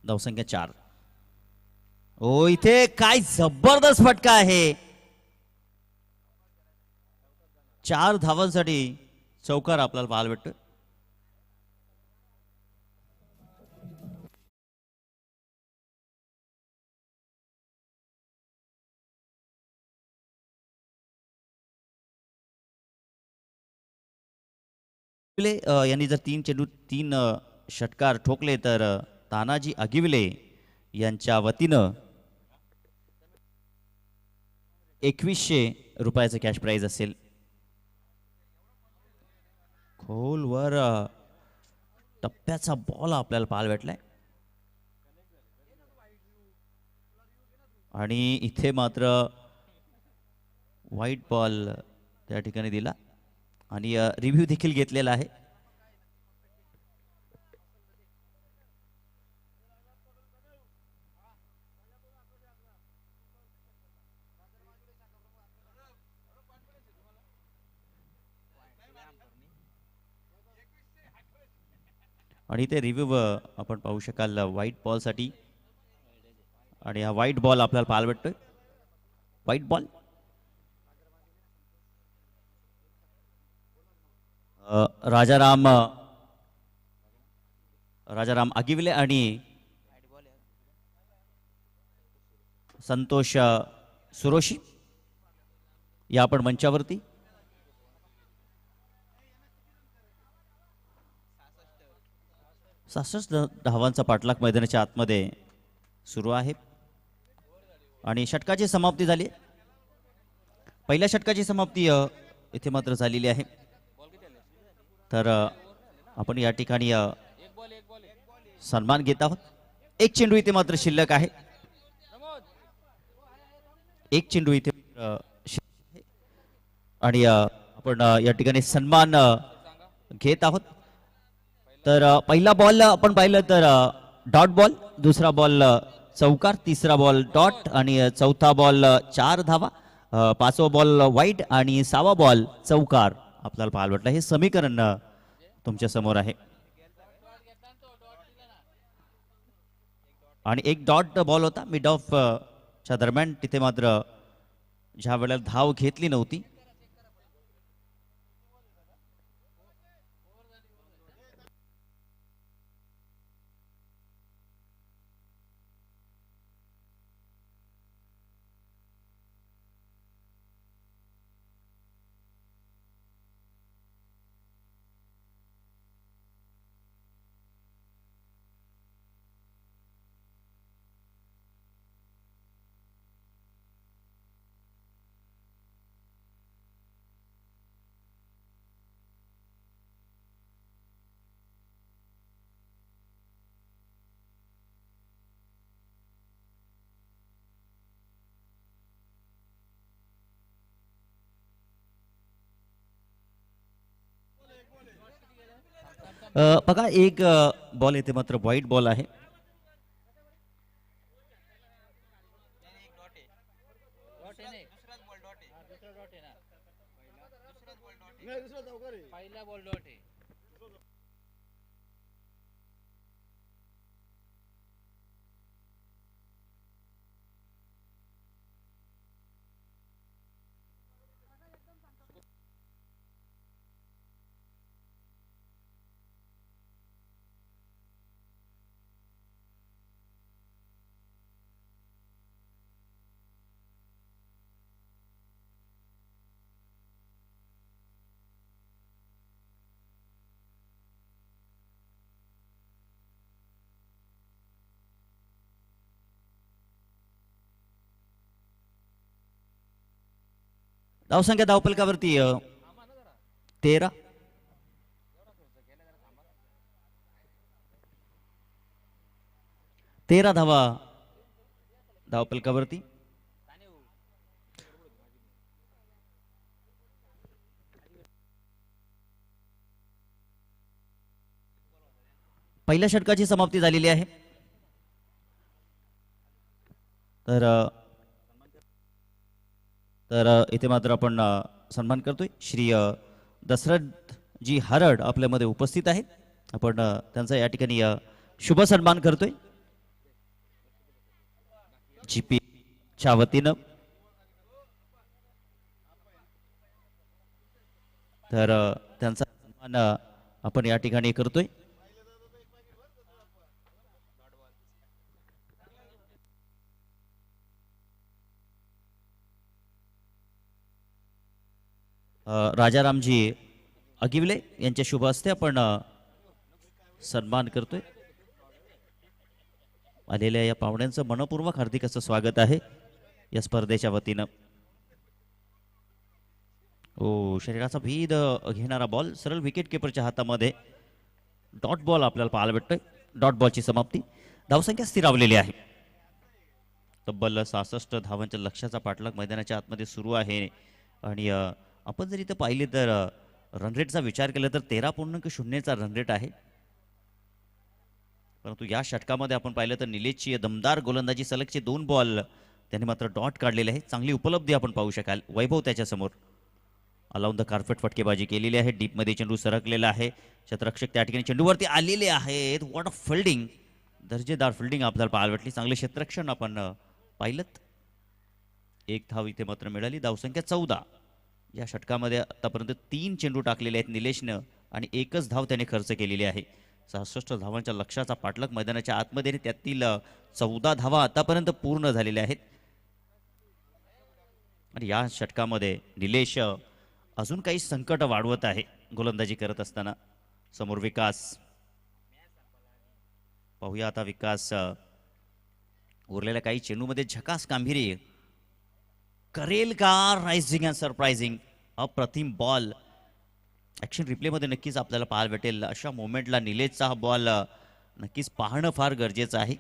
धावसंख्या 4. ओ इथे काय जबरदस्त फटका आहे. 4 धावांसाठी चौकार आपल्याला पाहायला भेटतोय. यांनी जर 3 चेंडू 3 षटकार ठोकले तर तानाजी अगिवले यांच्या वतीनं 2100 रुपयाचं कॅश प्राइज असेल. खोलवर टप्प्याचा बॉल आपल्याला पाहायला भेटलाय आणि इथे मात्र व्हाईट बॉल त्या ठिकाणी दिला आणि रिव्ह्यू देखील घेतलेला आहे. आणि ते रिव्ह्यू आपण पाहू शकाल व्हाईट बॉल साठी. आणि हा व्हाईट बॉल आपल्याला पाहायला भेटतोय. White ball. राजाराम अगिवले आणि संतोष सुरोशी या आपण मंचावरती. धावांचा पाठलाग मैदानाच्या आतमध्ये सुरू आहे आणि षटकाची समाप्ती झाली. पहिल्या षटकाची समाप्ती इथे मात्र झालेली आहे. तर आपण या ठिकाणी सन्मान घेत आहोत. एक चेंडू इथे मात्र शिल्लक आहे. एक चेंडू इथे आणि आपण या ठिकाणी सन्मान घेत आहोत. तर पहिला बॉल आपण पाहिलं तर डॉट बॉल, दुसरा बॉल चौकार, तिसरा बॉल डॉट आणि चौथा बॉल 4 धावा, 5वा बॉल वाईट आणि 6वा बॉल चौकार आपल्याला पाहायला भेटलं. हे समीकरण तुमच्या समोर आहे आणि एक डॉट बॉल होता मिड ऑफ च्या दरम्यान. तिथे मात्र ज्या वेळेला धाव घेतली नव्हती बघा एक बॉल येथे मात्र व्हाईट बॉल आहे. पहिला बॉल डॉट आहे. धावसंख्या धावपलकावरती 13. 13 धावा धावपलकावरती. पहिल्या षटकाची समाप्ती झालेली आहे. तर इथे मात्र आपण सन्मान करतोय. श्री दशरथजी हरड आपल्यामध्ये उपस्थित आहेत. आपण त्यांचा या ठिकाणी शुभ सन्मान करतोय जीपी च्या वतीनं. तर त्यांचा सन्मान आपण या ठिकाणी करतोय. राजारामजी अगिवले यांच्या शुभ हस्ते आपण सन्मान करतोय. आलेल्या या पाहुण्यांचं मनपूर्वक हार्दिक असं स्वागत आहे या स्पर्धेच्या वतीनं. ओ शरीराचा भेद घेणारा बॉल सरळ विकेट किपरच्या हातामध्ये. डॉट बॉल आपल्याला पाहायला भेटतोय. डॉट बॉलची समाप्ती. धावसंख्या स्थिरावलेली आहे. तब्बल 66 धावांच्या लक्ष्याचा पाठलाग मैदानाच्या आतमध्ये सुरू आहे. आणि आपण जर इथं पाहिले तर रनरेटचा विचार केला तर 13.0चा रनरेट आहे. परंतु या षटकामध्ये आपण पाहिलं तर निलेशची दमदार गोलंदाजी, सलगचे 2 बॉल त्यांनी मात्र डॉट काढलेले आहे. चांगली उपलब्धी आपण पाहू शकाल. वैभव त्याच्यासमोर अलाउन द कार्पेट फटकेबाजी केलेली आहे. डीपमध्ये चेंडू सरकलेला आहे. क्षेत्ररक्षक त्या ठिकाणी चेंडूवरती आलेले आहेत. व्हॉट अ फिल्डिंग, दर्जेदार फिल्डिंग आपल्याला पाहायला भेटली. चांगले क्षेत्ररक्षण आपण पाहिलं. 1 धाव इथे मात्र मिळाली. धावसंख्या 14. या षटकामध्ये आतापर्यंत 3 चेंडू टाकलेले आहेत निलेशनं आणि 1च धाव त्याने खर्च केलेली आहे. 66 धावांच्या लक्ष्याचा पाठलाग मैदानाच्या आतमध्ये. त्यातील 14 धावा आतापर्यंत पूर्ण झालेल्या आहेत. आणि या षटकामध्ये निलेश अजून काही संकट वाढवत आहे गोलंदाजी करत असताना. समोर विकास. पाहूया आता विकास उरलेल्या काही चेंडूमध्ये झकास कामगिरी करेल का. रायझिंग अँड सरप्रायझिंग अप्रतिम बॉल. ॲक्शन रिप्लेमध्ये नक्कीच आपल्याला पाहायला भेटेल. अशा मोमेंटला निलेशचा हा बॉल नक्कीच पाहणं फार गरजेचं आहे.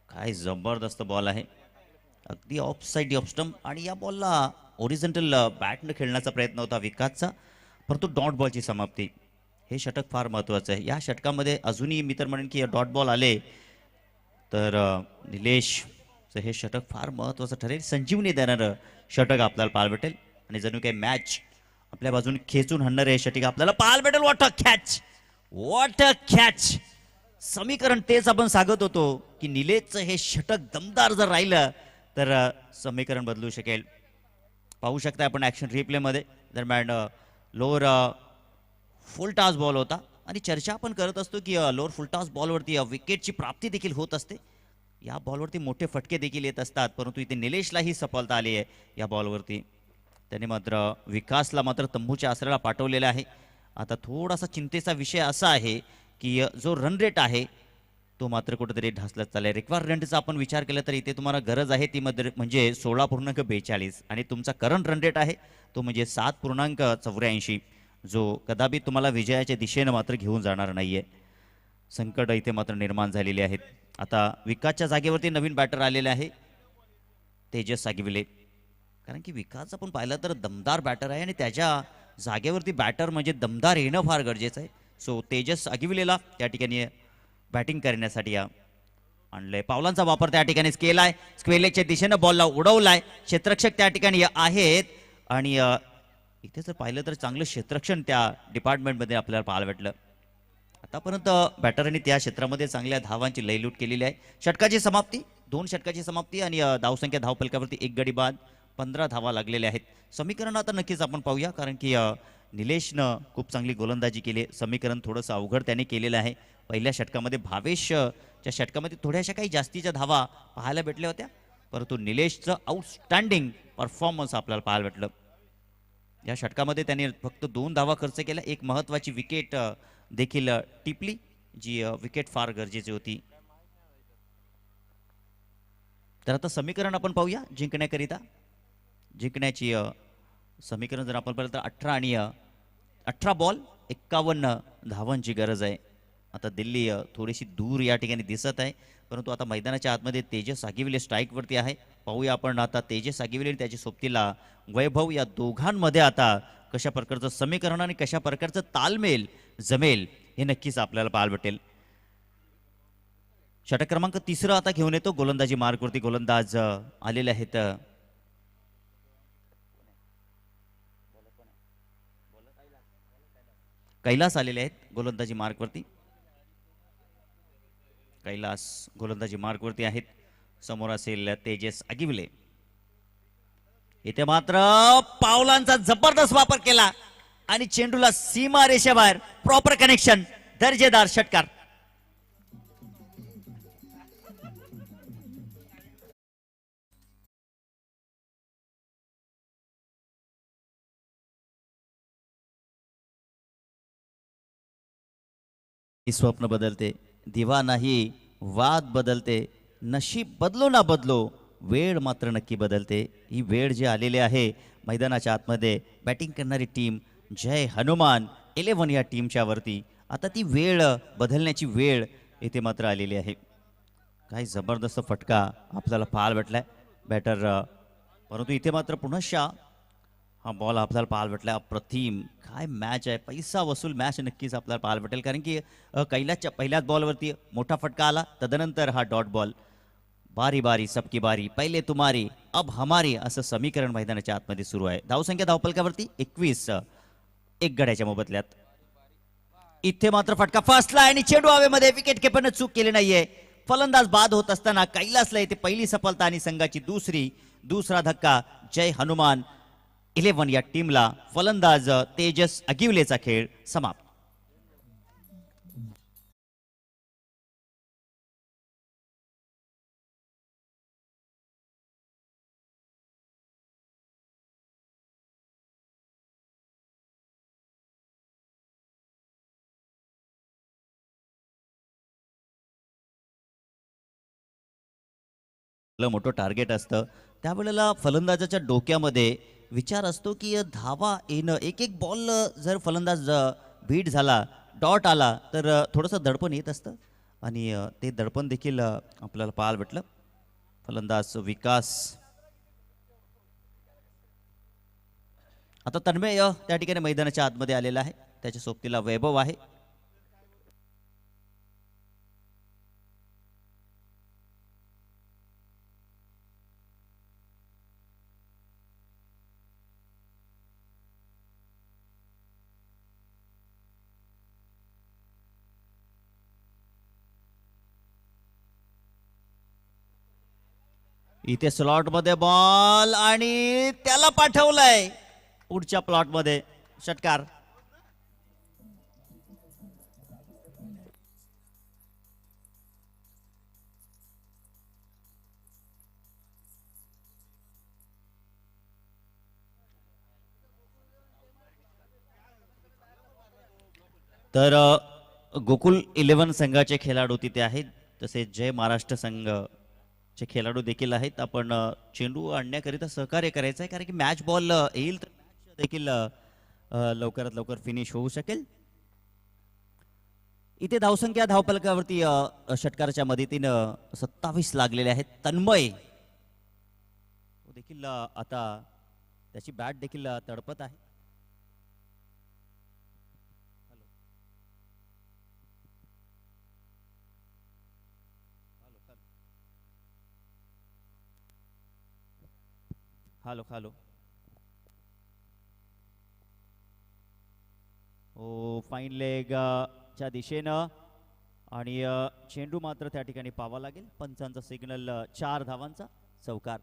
काय जबरदस्त बॉल आहे. अगदी ऑफ साईड ऑफ स्टंप. आणि या बॉलला ओरिजेंटल बॅटनं खेळण्याचा प्रयत्न होता विकासचा, परंतु डॉट बॉलची समाप्ती. हे षटक फार महत्त्वाचं आहे. या षटकामध्ये अजूनही मी तर म्हणेन की डॉट बॉल आले तर निलेशचं हे षटक फार महत्त्वाचं ठरेल. संजीवनी देणारं षटक आपल्याला पाहायला भेटेल. आणि जणू काही मॅच आपल्या बाजूने खेचून हाणणारे हे षटक आपल्याला पाहायला भेटेल. What a catch, what a catch. समीकरण तेच आपण सांगत होतो की निलेशचं हे षटक दमदार जर राहिलं तर समीकरण बदलू शकेल. पाहू शकता आपण ॲक्शन रिप्लेमध्ये. दरम्यान लोअर फुल टॉस बॉल होता आणि चर्चा आपण करत असतो की लोअर फुल टॉस बॉलवरती विकेटची प्राप्ती देखील होत असते. या बॉलवरती मोठे फटके देखील येत असतात, परंतु इथे निलेशलाही सफलता आली आहे या बॉलवरती. त्याने मात्र विकासला मात्र तंबूच्या आसऱ्याला पाठवलेला आहे. आता थोडासा चिंतेचा विषय असा आहे की जो रन रेट आहे तो मात्र कुठेतरी ढासलत चालला आहे. रिक्वायर्ड रन रेटचा आपण विचार केला तर इथे तुम्हाला गरज आहे ती म्हणजे 16.42 आणि तुमचा करंट रन रेट आहे तो म्हणजे 7.84, जो कदापि तुम्हाला विजयाच्या दिशेनं मात्र घेऊन जाणार नाहीये. संकट इथे मात्र निर्माण झालेली आहेत. आता विकासच्या जागेवरती नवीन बॅटर आलेले आहे तेजस सागिवले. कारण की विकास आपण पाहिला तर दमदार बॅटर आहे आणि त्याच्या जागेवरती बॅटर म्हणजे दमदार येणं फार गरजेचं आहे. सो तेजस अगिविलेला त्या ठिकाणी बॅटिंग करण्यासाठी आणलंय. पावलांचा वापर त्या ठिकाणीच केलाय. स्क्वेअरलेगच्या दिशेनं बॉलला उडवलाय. क्षेत्ररक्षक त्या ठिकाणी आहेत आणि इथे जर पाहिलं तर चांगलं क्षेत्ररक्षण त्या डिपार्टमेंटमध्ये आपल्याला पाहायला भेटलं. आतापर्यंत बॅटरनी त्या क्षेत्रामध्ये चांगल्या धावांची लयलूट केलेली आहे. षटकाची समाप्ती, 2 षटकाची समाप्ती आणि धावसंख्या धावफलकावरती 1 गडी बाद, 15 धावा लागलेल्या आहेत. समीकरण आता नक्कीच आपण पाहूया, कारण की निलेशनं खूप चांगली गोलंदाजी केली. समीकरण थोडंसं अवघड त्याने केलेलं आहे. पहिल्या षटकामध्ये भावेशच्या षटकामध्ये थोड्याशा काही जास्तीच्या धावा पाहायला भेटल्या होत्या, परंतु निलेशचं आउटस्टँडिंग परफॉर्मन्स आपल्याला पाहायला भेटलं. या षटकामध्ये त्याने फक्त 2 धावा खर्च केल्या. एक महत्त्वाची विकेट देखील टिपली, जी विकेट फार गरजेची होती. तर आता समीकरण आपण पाहूया जिंकण्याकरिता. जिंकण्याची समीकरण जर आपण पाहिलं तर 18 बॉल 51 धावांची गरज आहे. आता दिल्ली थोडीशी दूर या ठिकाणी दिसत आहे, परंतु आता मैदानाच्या आतमध्ये तेजस आगिविले स्ट्राईकवरती आहे. पाहूया आपण आता तेजस आगिविले आणि त्याच्या सोबतीला वैभव या दोघांमध्ये आता कशा प्रकारचं समीकरण आणि कशा प्रकारचं तालमेल जमेल हे नक्कीच आपल्याला पाहायला भेटेल. षटक क्रमांक 3 आता घेऊन येतो. गोलंदाजी मार्कवरती गोलंदाज आलेले आहेत. कैलास आलेले आहेत गोलंदाजी मार्कवरती. कैलास गोलंदाजी मार्कवरती आहेत. समोर असेल तेजस आगिविले. इथे मात्र पावलांचा जबरदस्त वापर केला आणि चेंडूला सीमा रेषेबाहेर प्रॉपर कनेक्शन, दर्जेदार षटकार. स्वप्न बदलते, दिवा नाही, वाद बदलते, नशीब बदलो ना बदलो, वेळ मात्र नक्की बदलते. ही वेळ जी आलेली आहे मैदानाच्या आतमध्ये बॅटिंग करणारी टीम जय हनुमान 11 या टीमच्या वरती, आता ती वेळ बदलण्याची वेळ इथे मात्र आलेली आहे. काही जबरदस्त फटका आपल्याला पाहायला भेटलाय बॅटर, परंतु इथे मात्र पुनश्च हा बॉल आपल्याला पाहायला भेटला. अप्रतिम काय मॅच आहे, पैसा वसूल मॅच नक्कीच आपल्याला पाहायला भेटेल, कारण की कैलासच्या पहिल्याच बॉलवरती मोठा फटका आला. तदनंतर हा डॉट बॉल, बारी बारी सबकी बारी, पहिले तुम्हारी अब हमारी, असं समीकरण मैदानाच्या आतमध्ये सुरू आहे. धावसंख्या धावपलकावरती 21, 1 गड्याच्या मोबदल्यात. इथे मात्र फटका फसला आणि चेंडू हवेमध्ये. विकेट किपरने चूक केली नाहीये. फलंदाज बाद होत असताना कैलासला इथे पहिली सफलता आणि संघाची दुसरा धक्का. जय हनुमान 11 या टीमला फलंदाज तेजस अगिवलेचा खेळ समाप्त. मोठं टार्गेट असतं त्यावेळेला फलंदाजाच्या डोक्यामध्ये विचार असतो की धावा येणं, एक एक बॉल जर फलंदाज बीट झाला, डॉट आला तर थोडंसं दडपण येत असतं आणि ते दडपण देखील आपल्याला पाहायला भेटलं. फलंदाज विकास, आता तन्मय त्या ठिकाणी मैदानाच्या आतमध्ये आलेला आहे. त्याच्या सोबतीला वैभव आहे. इथे स्लॉट मध्ये बॉल आणि त्याला पाठवलंय पुढच्या प्लॉट मध्ये. षटकार. तर गोकुल 11 संघाचे खेळाडू तिथे आहेत, तसेच जय महाराष्ट्र संघ चे खेळाडू देखील आहेत. आपण चेंडू आणण्याकरिता सहकार्य करायचं आहे, कारण की मॅच बॉल येईल तर मॅच देखील लवकरात लवकर फिनिश होऊ शकेल. इथे धावसंख्या धावपलकावरती षटकाराच्या मदतीनं 27 लागलेले आहेत. तन्मय देखील आता त्याची बॅट देखील तडपत आहे. खालो खालो. ओ फाईन लेग च्या दिशेनं आणि चेंडू मात्र त्या ठिकाणी पावा लागेल. पंचांचा सिग्नल 4 धावांचा चौकार.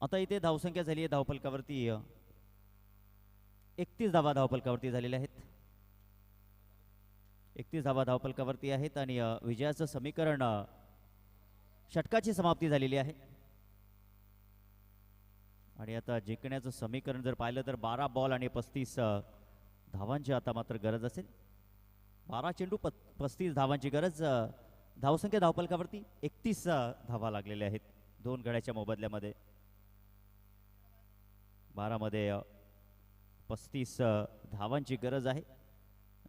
आता इथे धावसंख्या झाली आहे धावफलकावरती 31 धावा धावफलकावरती झालेल्या आहेत. 31 धावा धावफलकावरती आहेत आणि विजयाचं समीकरण षटकाची समाप्ती झालेली आहे. आणि आता जिंकण्याचं समीकरण जर पाहिलं तर 12 बॉल आणि 35 धावांची आता मात्र गरज असेल. 12 चेंडू 35 धावांची गरज. धावसंख्या धावफलकावरती 31 धावा लागलेल्या आहेत 2 गड्याच्या मोबदल्यामध्ये. 12 मध्ये 35 धावांची गरज आहे.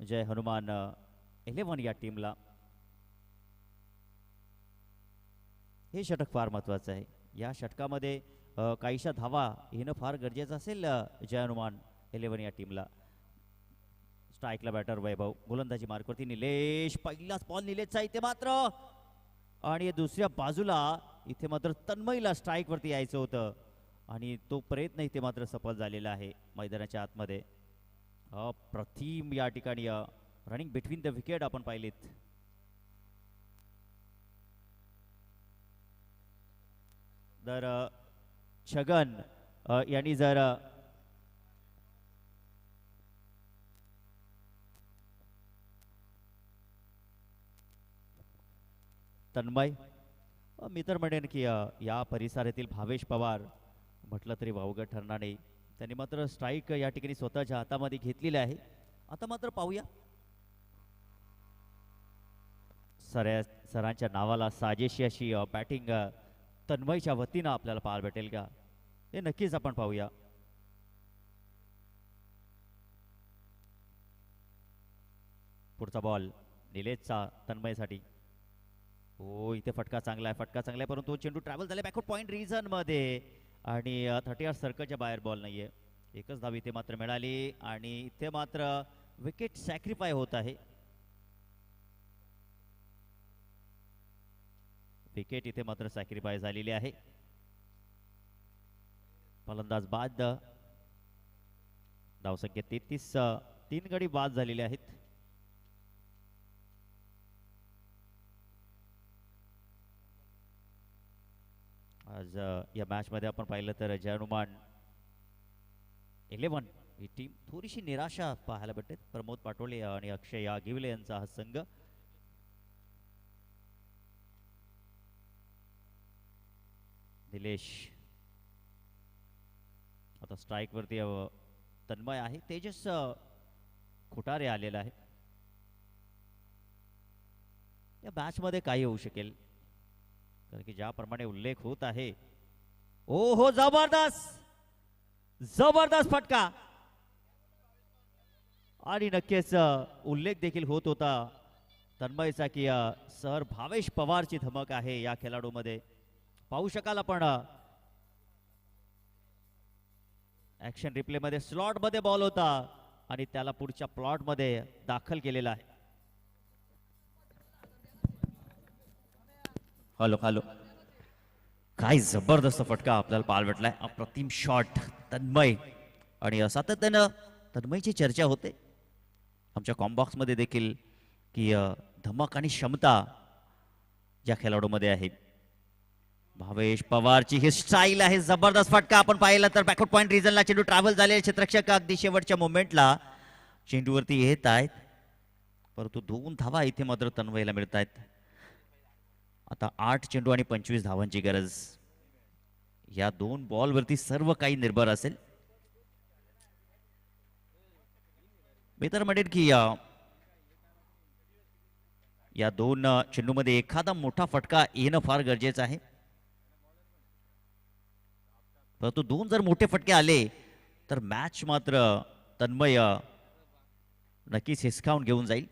जय हनुमान 11 या टीमला. हे षटक फार महत्वाचं आहे. या षटकामध्ये काहीशा धावा येणं फार गरजेचं असेल जय हनुमान 11 या टीमला. स्ट्राईकला बॅटर वैभव, गोलंदाजी मार्कवरती निलेश. पहिलाच बॉल निलेशचा इथे मात्र, आणि दुसऱ्या बाजूला इथे मात्र तन्मयला स्ट्राईकवरती यायचं होतं आणि तो प्रयत्न इथे मात्र सफल झालेला आहे मैदानाच्या आतमध्ये. अप्रतिम या ठिकाणी रनिंग बिटवीन द विकेट आपण पाहिलेत. तर छगन यांनी जर तन्मय, मी तर म्हणेन की या परिसरातील भावेश पवार म्हटलं तरी वावगं ठरणार नाही. त्यांनी मात्र स्ट्राईक या ठिकाणी स्वतःच्या हातामध्ये घेतलेली आहे. आता मात्र पाहूया सरांच्या नावाला साजेशी अशी बॅटिंग तन्मयच्या वतीनं आपल्याला पाहायला भेटेल का, हे नक्कीच आपण पाहूया. पुढचा बॉल निलेशचा तन्मयसाठी. हो, इथे फटका चांगला आहे, फटका चांगला आहे, परंतु चेंडू ट्रॅव्हल झाले बॅकवर्ड पॉइंट रिजन मध्ये आणि 30 सर्कलच्या बाहेर बॉल नाहीये. एकच धाव इथे मात्र मिळाली आणि इथे मात्र विकेट सॅक्रिफाय होत आहे. विकेट इथे मात्र सॅक्रिफाय झालेली आहे. फलंदाज बाद. धावसंख्या 33. 3 गडी बाद झालेले आहेत. आज या मॅच मध्ये आपण पाहिलं तर जय हनुमान 11 ही टीम थोडीशी निराशा पाहायला भेटते. प्रमोद पाटोळे आणि अक्षय यागिवले यांचा हा संघ. निलेश आता स्ट्राईक वरती तन्मय आहे. तेजस खुटारे आलेला आहे. या मॅच मध्ये काही होऊ शकेल, कारण की ज्याप्रमाणे उल्लेख होत आहे. ओ हो, जबरदस्त जबरदस्त फटका, आणि नक्कीच उल्लेख देखील होत होता तन्मयचा की सर भावेश पवारची धमक आहे या खेळाडूमध्ये. पाहू शकाल आपण ऍक्शन रिप्ले मध्ये स्लॉट मध्ये बॉल होता आणि त्याला पुढच्या प्लॉट मध्ये दाखल केलेला आहे. हॅलो हॅलो, काय जबरदस्त फटका आपल्याला पाहायला भेटलाय. अप्रतिम शॉट तन्मय, आणि सातत्यानं तन्मयची चर्चा होते आमच्या कॉम्बॉक्स मध्ये देखील की धमक आणि क्षमता ज्या खेळाडूमध्ये आहे. भावेश पवारची ही स्टाईल आहे. जबरदस्त फटका आपण पाहिला तर बॅकवर्ड पॉइंट रिजनला चेंडू ट्रॅव्हल झालेले क्षेत्ररक्षक अगदी शेवटच्या मोमेंटला चेंडूवरती येत आहेत, परंतु 2 धावा इथे मात्र तन्मयला मिळत आहेत. आता 8 चेंडू आणि 25 धावांची गरज. या 2 बॉलवरती सर्व काही निर्भर असेल. मी तर म्हणेन की या 2 चेंडूमध्ये एखादा मोठा फटका येणं फार गरजेचं आहे. परंतु 2 जर मोठे फटके आले तर मॅच मात्र तन्मय नक्कीच हिसकावून घेऊन जाईल.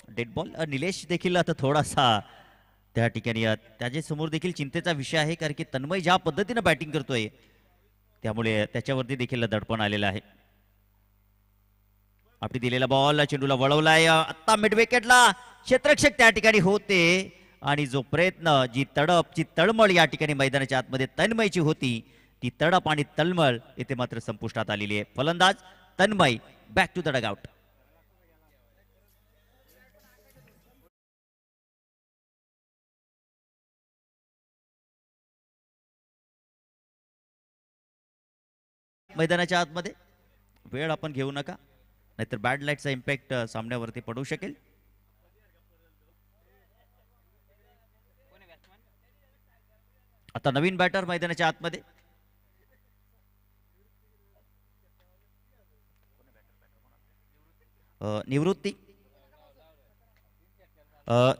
Dead ball. निलेश देखील आता थोडासा त्या ठिकाणी त्याच्या समोर देखील चिंतेचा विषय आहे, कारण की तन्मय ज्या पद्धतीने बॅटिंग करतोय त्यामुळे त्याच्यावरती देखील दडपण आलेलं आहे. आपली दिलेला बॉल चेंडूला वळवलाय, आता मिड विकेटला क्षेत्ररक्षक त्या ठिकाणी होते आणि जो प्रयत्न, जी तडप, जी तळमळ या ठिकाणी मैदानाच्या आतमध्ये तन्मयची होती, ती तडप आणि तळमळ इथे मात्र संपुष्टात आलेली आहे. फलंदाज Tanmay back to the dugout. मैदानाच्या आतमध्ये वेळ आपण घेऊ नका, नाहीतर बॅड लाईटचा इम्पॅक्ट सामन्यावरती पडू शकेल. आता नवीन बॅटर मैदानाच्या आतमध्ये. निवृत्ती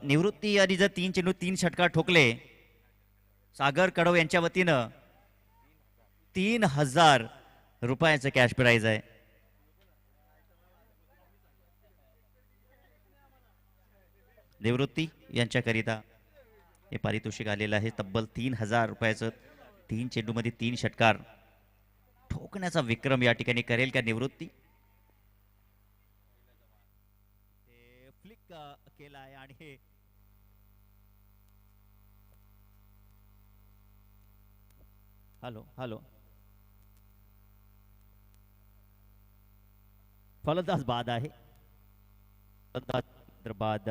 निवृत्ती आणि जर 3 चेंडू 3 षटकार ठोकले, सागर कडव यांच्या वतीनं 3000 रुपयाचं कॅश प्राइज आहे. निवृत्ती यांच्याकरिता हे पारितोषिक आलेलं आहे तब्बल 3000 रुपयाचं. 3 चेंडूमध्ये 3 षटकार ठोकण्याचा विक्रम या ठिकाणी करेल का निवृत्ती? फ्लिक केला आहे आणि हे हॅलो हॅलो फलंदाज बाद आहे. फलंदाज बाद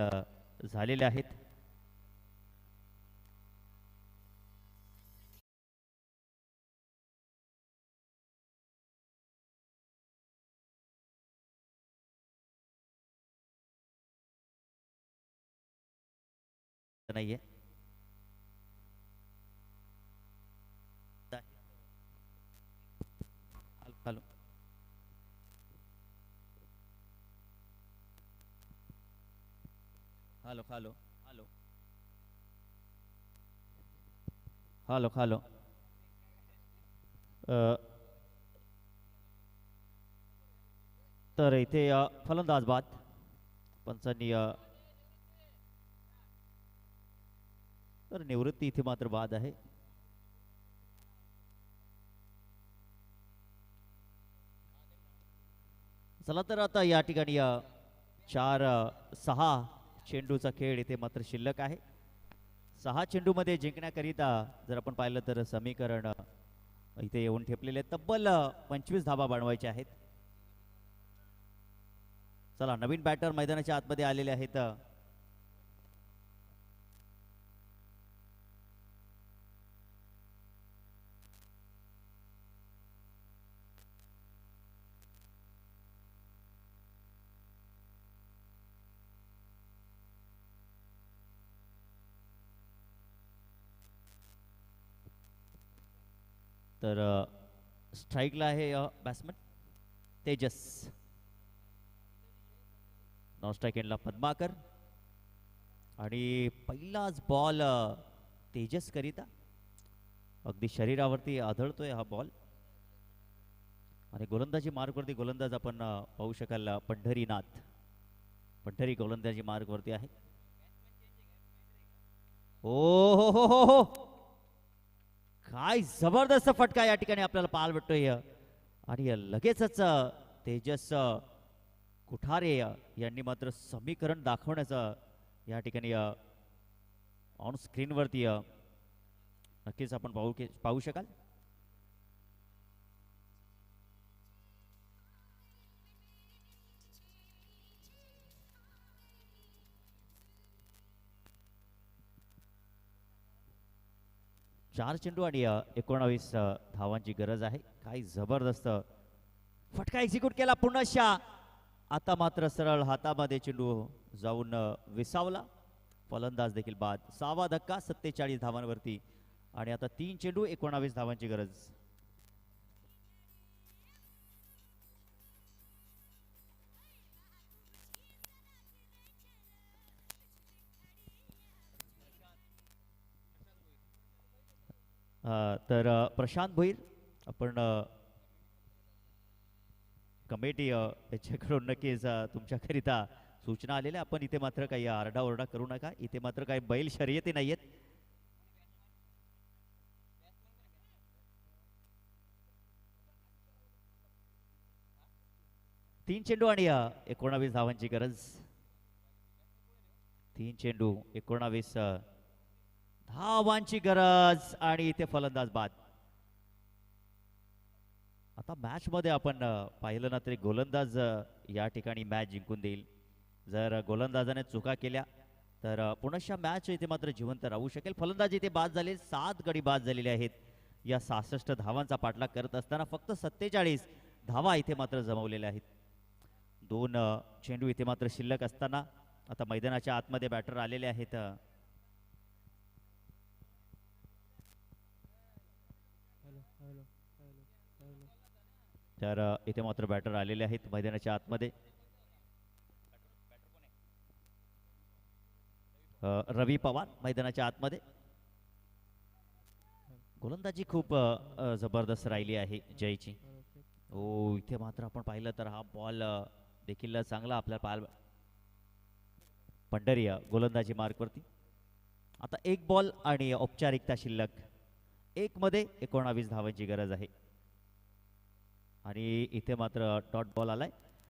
झालेले आहेत. नाहीये hello hello hello hello hello hello तर इथे फलंदाज बाद. पंचांनी तर निवृत्ती इथे मात्र बाद आहे. चला तर आता या ठिकाणी 4-6 चेंडूचा खेळ इथे मात्र शिल्लक आहे. 6 चेंडूमध्ये जिंकण्याकरिता जर आपण पाहिलं तर समीकरण इथे येऊन ठेपलेले तब्बल 25 धाबा बनवायचे आहेत. चला नवीन बॅटर मैदानाच्या आतमध्ये आलेले आहेत. तर स्ट्राईकला आहे बॅट्समन तेजस. नॉन स्ट्राईक एंडला पद्माकर आणि पहिलाच बॉल तेजस करिता अगदी शरीरावरती आदळतोय हा बॉल. आणि गोलंदाजी मार्गवरती गोलंदाज आपण पाहू शकाल पंढरीनाथ. पंढरी गोलंदाजी मार्गवरती आहे. ओ हो हो हो हो काय जबरदस्त फटका या ठिकाणी आपल्याला पाहायला भेटतोय. आणि लगेचच तेजस कुठारे यांनी मात्र समीकरण दाखवण्याचं या ठिकाणी ऑन स्क्रीनवरती नक्कीच आपण पाहू शकाल. चार चेंडू आणि 19 धावांची गरज आहे. काय जबरदस्त फटका एक्झिक्यूट केला पुन्हा. आता मात्र सरळ हातामध्ये चेंडू जाऊन विसावला. फलंदाज देखील बाद. 6वा धक्का 47 धावांवरती आणि आता 3 चेंडू 19 धावांची गरज. तर प्रशांत भोईर आपण कमिटी याच्याकडून नक्कीच तुमच्याकरिता सूचना आलेल्या. आपण इथे मात्र काही आरडाओरडा करू नका. इथे मात्र काही बैल शर्यती नाहीयेत. 3 चेंडू आणि 19 धावांची गरज. 3 चेंडू 19 धावांची गरज आणि इथे फलंदाज बाद. आता मॅच मध्ये आपण पाहिलं ना तरी गोलंदाज या ठिकाणी मॅच जिंकून देईल. जर गोलंदाजाने चुका केल्या तर पुनश्च मॅच इथे मात्र जिवंत राहू शकेल. फलंदाज इथे बाद झाले, 7 गडी बाद झालेले आहेत. या 66 धावांचा पाठलाग करत असताना फक्त 47 धावा इथे मात्र जमवलेल्या आहेत. 2 चेंडू इथे मात्र शिल्लक असताना आता मैदानाच्या आतमध्ये बॅटर आलेले आहेत. तर इथे मात्र बॅटर आलेले आहेत मैदानाच्या आतमध्ये. रवी पवार मैदानाच्या आतमध्ये. गोलंदाजी खूप जबरदस्त राहिली आहे जयची. ओ इथे मात्र आपण पाहिलं तर हा बॉल देखील चांगला आपल्या पाल पंढरी गोलंदाजी मार्कवरती. आता 1 बॉल आणि औपचारिकता शिल्लक. 1 मध्ये 19 धावांची गरज आहे आणि इथे मात्र डॉट बॉल आलाय.